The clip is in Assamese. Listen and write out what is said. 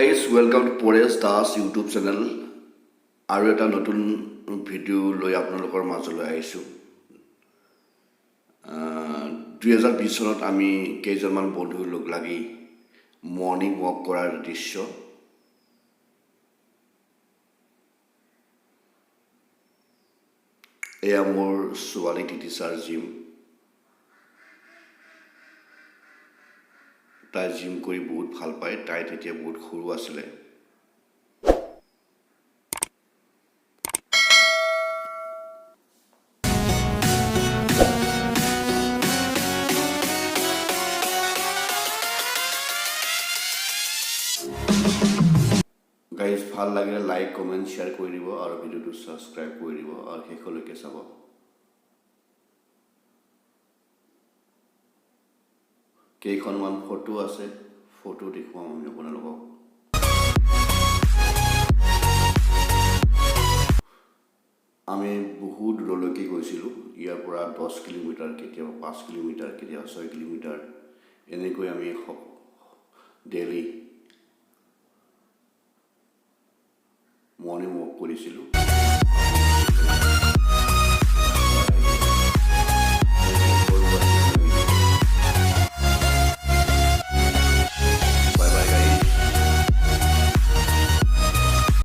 guys, welcome to Paresh Das YouTube channel. আৰু এটা নতুন ভিডিও লৈ আপোনালোকৰ মাজলৈ আহিছো। 2020 চনত আমি কেইজনমান বন্ধু লগ লাগি মৰ্নিং ৱাক কৰাৰ দৃশ্য এয়া মোৰ ছোৱালী টিচাৰ জিম। তাই জিম কৰি বহুত ভাল পায়। তাই তেতিয়া বহুত সৰু আছিলে। গাইজ ভাল লাগিলে লাইক কমেণ্ট শ্বেয়াৰ কৰি দিব আৰু ভিডিঅ'টো ছাবস্ক্ৰাইব কৰি দিব আৰু শেষলৈকে চাব। কেইখনমান ফটো আছে, ফটো দেখুৱাম আমি আপোনালোকক। আমি বহুত দূৰলৈকে গৈছিলোঁ। ইয়াৰ পৰা 10 কিলোমিটাৰ, কেতিয়াবা 5 কিলোমিটাৰ, কেতিয়াবা 6 কিলোমিটাৰ এনেকৈ আমি ডেইলি মৰ্নিং ৱাক কৰিছিলোঁ।